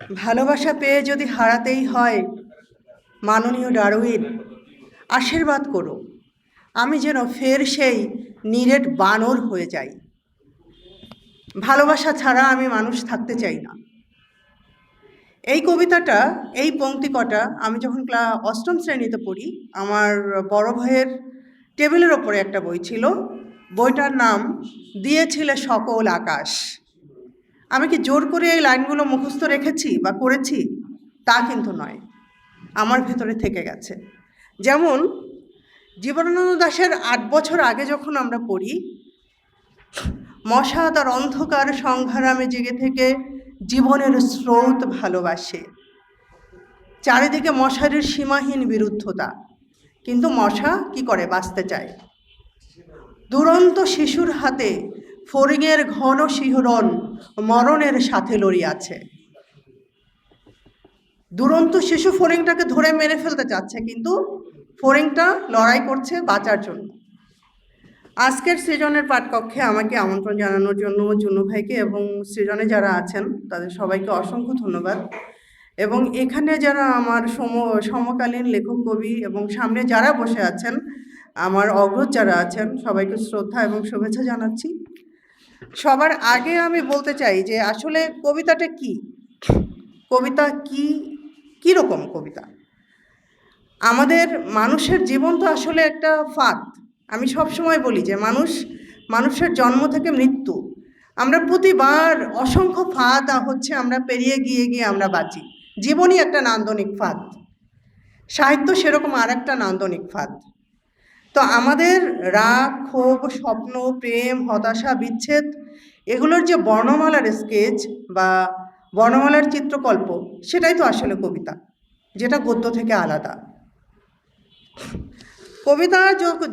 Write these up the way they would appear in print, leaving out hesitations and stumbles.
ভালোবাসা পেয়ে যদি হারাতেই হয়, মাননীয় ডারউইন, আশীর্বাদ করো আমি যেন ফের সেই নিরেট বানর হয়ে যাই। ভালোবাসা ছাড়া আমি মানুষ থাকতে চাই না। এই কবিতাটা, এই পংক্তি কটা আমি যখন অষ্টম শ্রেণীতে পড়ি, আমার বড় ভাইয়ের টেবিলের ওপরে একটা বই ছিল। বইটার নাম দিয়েছিলে সকল আকাশ। আমি কি জোর করে এই লাইনগুলো মুখস্থ রেখেছি বা করেছি? তা কিন্তু নয়, আমার ভেতরে থেকে গেছে। যেমন জীবনানন্দ দাশের ৮ বছর আগে যখন আমরা পড়ি, মশা তার অন্ধকার সংগ্রামে জেগে থেকে জীবনের স্রোত ভালোবাসে। চারিদিকে মশারির সীমাহীন বিরুদ্ধতা, কিন্তু মশা কি করে? বাঁচতে চায়। দুরন্ত শিশুর হাতে ফড়িংয়ের ঘন শিহরণ মরণের সাথে লড়িয়াছে। দুরন্ত শিশু ফড়িংটাকে ধরে মেরে ফেলতে চাচ্ছে, কিন্তু ফড়িংটা লড়াই করছে বাঁচার জন্য। আজকের সৃজনের পাঠকক্ষে আমাকে আমন্ত্রণ জানানোর জন্য জুনু ভাইকে এবং সৃজনে যারা আছেন তাদের সবাইকে অসংখ্য ধন্যবাদ। এবং এখানে যারা আমার সমকালীন লেখক কবি এবং সামনে যারা বসে আছেন, আমার অগ্রজ যারা আছেন, সবাইকে শ্রদ্ধা এবং শুভেচ্ছা জানাচ্ছি। সবার আগে আমি বলতে চাই যে আসলে কবিতাটা কি, কবিতা কি রকম কবিতা। আমাদের মানুষের জীবন তো আসলে একটা ফাঁদ। আমি সব সময় বলি যে মানুষের জন্ম থেকে মৃত্যু, আমরা প্রতিবার অসংখ্য ফাঁদ আমরা পেরিয়ে গিয়ে আমরা বাঁচি। জীবনই একটা নান্দনিক ফাঁদ, সাহিত্য সেরকম আর একটা নান্দনিক ফাঁদ। তো আমাদের রাগ, ক্ষোভ, স্বপ্ন, প্রেম, হতাশা, বিচ্ছেদ, এগুলোর যে বর্ণমালার স্কেচ বা বর্ণমালার চিত্রকল্প, সেটাই তো আসলে কবিতা, যেটা গদ্য থেকে আলাদা। কবিতা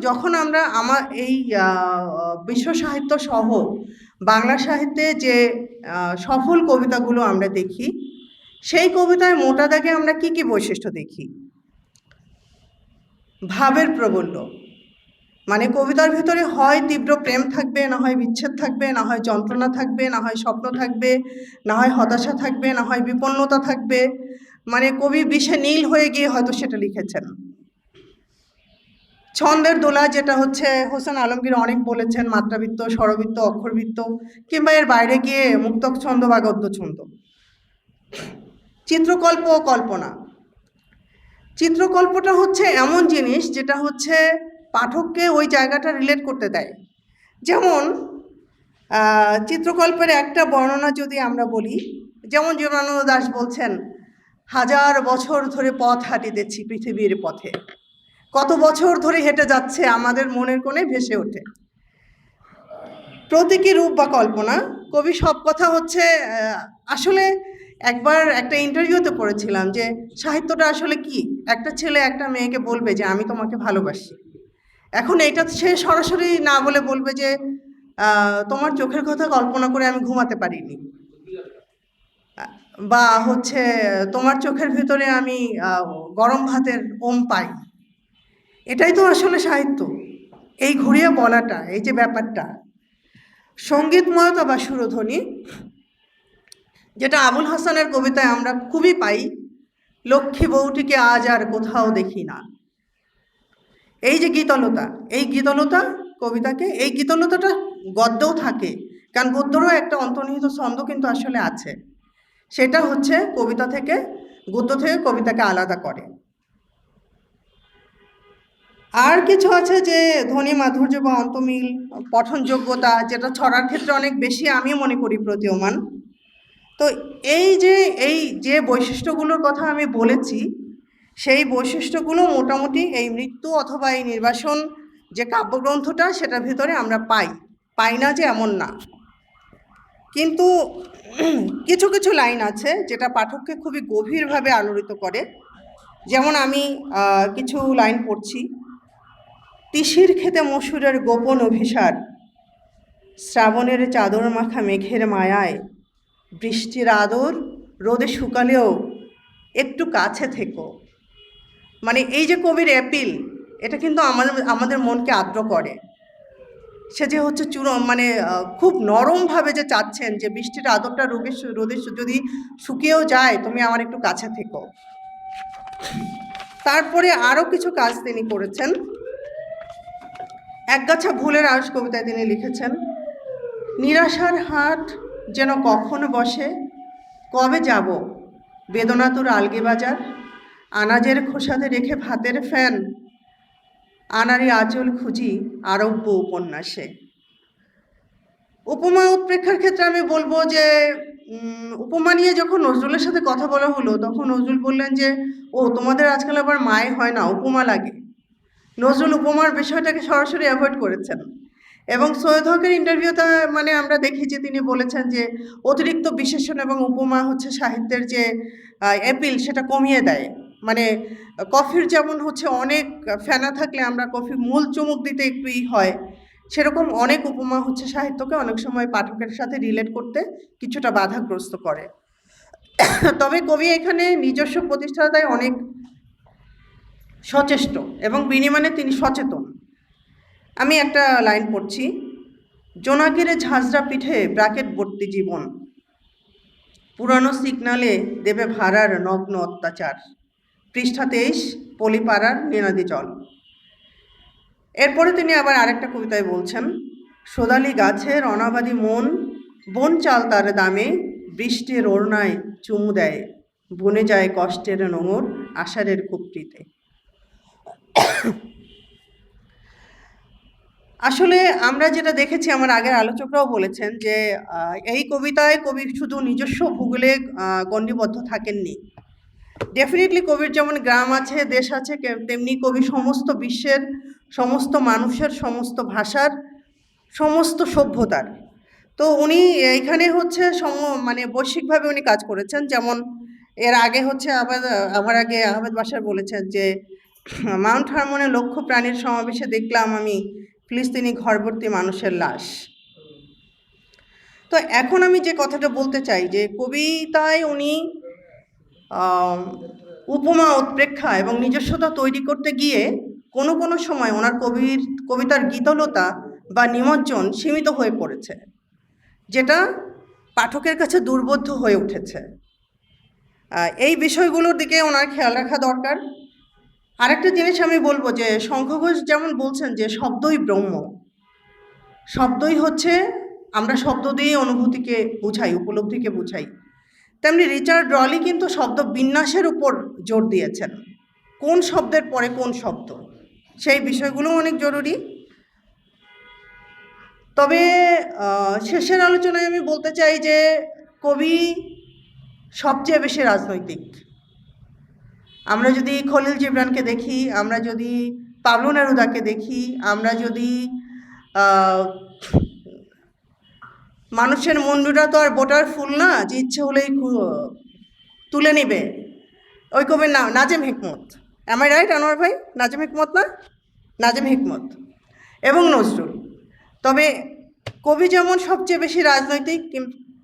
যখন আমরা এই বিশ্ব সাহিত্য সহ বাংলা সাহিত্যে যে সফল কবিতাগুলো আমরা দেখি, সেই কবিতায় মোটা দাগে আমরা কি বৈশিষ্ট্য দেখি? ভাবের প্রবল্য, মানে কবিতার ভিতরে হয় তীব্র প্রেম থাকবে, না হয় বিচ্ছেদ থাকবে, না হয় যন্ত্রণা থাকবে, না হয় স্বপ্ন থাকবে, না হয় হতাশা থাকবে, না হয় বিপন্নতা থাকবে। মানে কবি বিষে নীল হয়ে গিয়ে হয়তো সেটা লিখেছেন। ছন্দের দোলা, যেটা হচ্ছে হোসেন আলমগীর অনেক বলেছেন, মাত্রাবৃত্ত, স্বরবৃত্ত, অক্ষরবৃত্ত, কিংবা এর বাইরে গিয়ে মুক্তক ছন্দ বা গদ্য ছন্দ। চিত্রকল্প ও কল্পনা, চিত্রকল্পটা হচ্ছে এমন জিনিস যেটা হচ্ছে পাঠককে ওই জায়গাটা রিলেট করতে দেয়। যেমন চিত্রকল্পের একটা বর্ণনা যদি আমরা বলি, যেমন জীবনানন্দ দাশ বলছেন, 1000 বছর ধরে পথ হাঁটিতেছি পৃথিবীর পথে। কত বছর ধরে হেঁটে যাচ্ছে আমাদের মনের কোণে ভেসে ওঠে। প্রতীকী রূপ বা কল্পনা, কবি সব কথা হচ্ছে আসলে একবার একটা ইন্টারভিউতে পড়েছিলাম যে সাহিত্যটা আসলে কি। একটা ছেলে একটা মেয়েকে বলবে যে আমি তোমাকে ভালোবাসি, এখন এইটা সে সরাসরি না বলে বলবে যে তোমার চোখের কথা কল্পনা করে আমি ঘুমাতে পারিনি, বা হচ্ছে তোমার চোখের ভিতরে আমি গরম ভাতের ওম পাই। এটাই তো আসলে সাহিত্য, এই ঘুরিয়ে বলাটা, এই যে ব্যাপারটা। সঙ্গীতময়তা বা সুরধ্বনি, যেটা আবুল হাসানের কবিতায় আমরা খুবই পাই, লক্ষ্মী বউটিকে আজ আর কোথাও দেখি না। এই যে গীতলতা, এই গীতলতা কবিতাকে, এই গীতলতাটা গদ্যও থাকে, কারণ গদ্যরও একটা অন্তর্নিহিত ছন্দ কিন্তু আসলে আছে। সেটা হচ্ছে কবিতা থেকে, গদ্য থেকে কবিতাকে আলাদা করে। আর কিছু আছে যে ধ্বনি মাধুর্য বা অন্তমিল, পঠনযোগ্যতা, যেটা ছড়ার ক্ষেত্রে অনেক বেশি আমি মনে করি প্রতীয়মান। তো এই যে বৈশিষ্ট্যগুলোর কথা আমি বলেছি, সেই বৈশিষ্ট্যগুলো মোটামুটি এই মৃত্যু অথবা এই নির্বাসন যে কাব্যগ্রন্থটা, সেটার ভিতরে আমরা পাই না যে এমন না। কিন্তু কিছু কিছু লাইন আছে যেটা পাঠককে খুবই গভীরভাবে আলোড়িত করে। যেমন আমি কিছু লাইন পড়ছি। তিসির খেতে মসুরের গোপন অভিসার, শ্রাবণের চাদর মাখা মেঘের মায়ায়, বৃষ্টির আদর রোদে শুকালেও একটু কাছে থেকো। মানে এই যে কবির অ্যাপিল, এটা কিন্তু আমাদের মনকে আর্দ্র করে। সে যে হচ্ছে মানে খুব নরমভাবে যে চাচ্ছেন যে বৃষ্টির আদরটা রোদের যদি শুকিয়েও যায়, তুমি আমার একটু কাছে থেকো। তারপরে আরও কিছু কাজ তিনি করেছেন। একগাছা ভুলের আঁশ কবিতায় তিনি লিখেছেন, নিরাশার হাট যেন কখন বসে, কবে যাব বেদনাতুর আলগে বাজার, আনাজের খোসাতে রেখে ভাতের ফ্যান, আনারি আঁচল খুঁজি আরব্য উপন্যাসে। উপমা উৎপ্রেক্ষার ক্ষেত্রে আমি বলবো যে উপমা নিয়ে যখন নজরুলের সাথে কথা বলা হলো, তখন নজরুল বললেন যে ও তোমাদের আজকাল আবার মায় হয় না, উপমা লাগে। নজরুল উপমার বিষয়টাকে সরাসরি অ্যাভয়েড করেছেন। এবং সৈয়দ হকের ইন্টারভিউতে মানে আমরা দেখি যে তিনি বলেছেন যে অতিরিক্ত বিশেষণ এবং উপমা হচ্ছে সাহিত্যের যে অ্যাপিল সেটা কমিয়ে দেয়। মানে কফির যেমন হচ্ছে অনেক ফেনা থাকলে আমরা কফি মূল চুমুক দিতে একটু হয়, সেরকম অনেক উপমা হচ্ছে সাহিত্যকে অনেক সময় পাঠকের সাথে রিলেট করতে কিছুটা বাধাগ্রস্ত করে। তবে কবি এখানে নিজস্ব প্রতিষ্ঠাতায় অনেক সচেষ্ট এবং বিনিময়ে তিনি সচেতন। আমি একটা লাইন পড়ছি, জোনাকিরে ঝাঁঝরা পিঠে ব্র্যাকেট ভর্তি জীবন, পুরানো সিগনালে দেবে ভাড়ার নগ্ন অত্যাচার, পৃষ্ঠা 23, পলিপাড়ার নিনাদি জল। এরপরে তিনি আবার আরেকটা কবিতায় বলছেন, সোদালি গাছের অনাবাদী মন, বন চাল তার দামে, বৃষ্টির ওড়নায় চুমু দেয়, বনে যায় কষ্টের নোঙর আষাঢ়ের কুপড়িতে। আসলে আমরা যেটা দেখেছি, আমার আগের আলোচকরাও বলেছেন যে এই কবিতায় কবি শুধু নিজস্ব ভূগোলে গণ্ডিবদ্ধ থাকেননি। ডেফিনেটলি কবির যেমন গ্রাম আছে, দেশ আছে, তেমনি কবি সমস্ত বিশ্বের, সমস্ত মানুষের, সমস্ত ভাষার, সমস্ত সভ্যতার। তো উনি এইখানে হচ্ছে মানে বৈশ্বিকভাবে উনি কাজ করেছেন। যেমন এর আগে হচ্ছে আমার আগে আহমেদ বাশার বলেছেন যে মাউন্ট হারমোনে লক্ষ প্রাণীর সমাবেশে দেখলাম আমি ফিলিস্তিনি ঘরভর্তি মানুষের লাশ। তো এখন আমি যে কথাটা বলতে চাই যে কবিতায় উনি উপমা উৎপ্রেক্ষা এবং নিজস্বতা তৈরি করতে গিয়ে কোনো কোনো সময় ওনার কবিতার গীতলতা বা নিমজ্জন সীমিত হয়ে পড়েছে, যেটা পাঠকের কাছে দুর্বোধ্য হয়ে উঠেছে। এই বিষয়গুলোর দিকে ওনার খেয়াল রাখা দরকার। আরেকটা জিনিস আমি বলবো যে শঙ্খ ঘোষ যেমন বলছেন যে শব্দই ব্রহ্ম, শব্দই হচ্ছে, আমরা শব্দ দিয়ে অনুভূতিকে বুঝাই, উপলব্ধিকে বুঝাই। তেমনি রিচার্ড রলি কিন্তু শব্দ বিন্যাসের উপর জোর দিয়েছেন, কোন শব্দের পরে কোন শব্দ, সেই বিষয়গুলো অনেক জরুরি। তবে শেষের আলোচনায় আমি বলতে চাই যে কবি সবচেয়ে বেশি রাজনৈতিক। আমরা যদি খলিল জিবরানকে দেখি, আমরা যদি পাবলো নেরুদাকে দেখি, আমরা যদি মানুষের মুন্ডুটা তো আর বোটার ফুল না যে ইচ্ছে হলেই তুলে নেবে, ওই কবির নাম Nazem হিকমত। M I right Anwar ভাই? নাজেম হিকমত না? নাজেম হিকমত এবং নজরুল। তবে কবি যেমন সবচেয়ে বেশি রাজনৈতিক,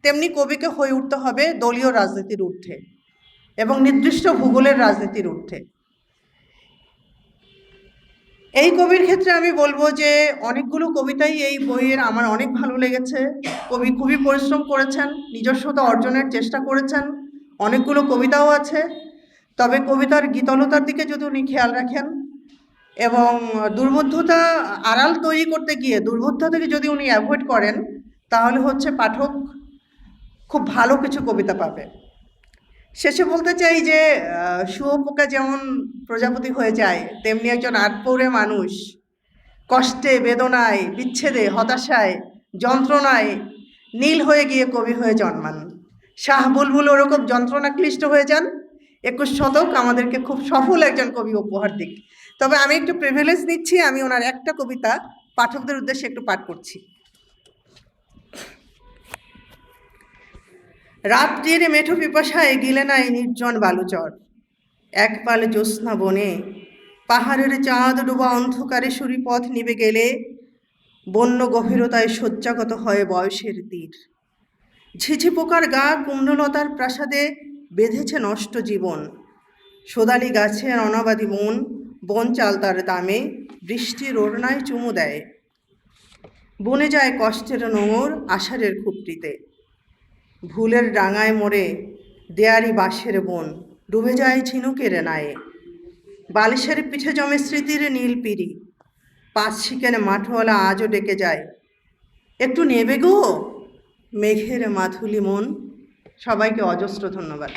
তেমনি কবিকে হয়ে উঠতে হবে দলীয় রাজনীতির ঊর্ধ্বে এবং নির্দিষ্ট ভূগোলের রাজনীতির ঊর্ধ্বে। এই কবির ক্ষেত্রে আমি বলবো যে অনেকগুলো কবিতাই এই বইয়ের আমার অনেক ভালো লেগেছে। কবি খুবই পরিশ্রম করেছেন, নিজস্বতা অর্জনের চেষ্টা করেছেন, অনেকগুলো কবিতাও আছে। তবে কবিতার গীতলতার দিকে যদি উনি খেয়াল রাখেন এবং দুর্বোধ্যতা আড়াল তৈরি করতে গিয়ে দুর্বোধ্যতা থেকে যদি উনি অ্যাভয়েড করেন, তাহলে হচ্ছে পাঠক খুব ভালো কিছু কবিতা পাবে। শেষে বলতে চাই যে শুঁয়োপোকা যেমন প্রজাপতি হয়ে যায়, তেমনি একজন আটপৌরে মানুষ কষ্টে, বেদনায়, বিচ্ছেদে, হতাশায়, যন্ত্রণায় নীল হয়ে গিয়ে কবি হয়ে জন্মান। শাহ বুলবুল ওরকম যন্ত্রণা ক্লিষ্ট হয়ে যান। 21 শতক আমাদেরকে খুব সফল একজন কবি উপহার দিক। তবে আমি একটু প্রিভিলেজ নিচ্ছি, আমি ওনার একটা কবিতা পাঠকদের উদ্দেশ্যে একটু পাঠ করছি। রাত্রির মেঠো পিপাসায় গিলে নাই নির্জন বালুচর, এক পাল জ্যোৎস্না বনে পাহাড়ের চাঁদ ডোবা অন্ধকারে সুরিপথ নিবে গেলে, বন্য গভীরতায় শয্যাগত হয় বয়সের তীর। ঝিঝি পোকার গা কুণ্ডলতার প্রাসাদে বেঁধেছে নষ্ট জীবন, সোদালি গাছের অনাবাদী মন, বন চাল তার দামে, বৃষ্টির ওড়নায় চুমু দেয়, বনে যায় কষ্টের নোঙর আষাঢ়ের খুপটিতে। ভুলের ডাঙায় মোড়ে দেয়ারি বাঁশের বন ডুবে যায় ঝিনুকের নায়ে। বালিশের পিঠে জমে স্মৃতির নীল পিড়ি, পাঁচ শিকের মাঠওয়ালা আজও ডেকে যায়, একটু নেবে গো মেঘের মাথুলি মন। সবাইকে অজস্র ধন্যবাদ।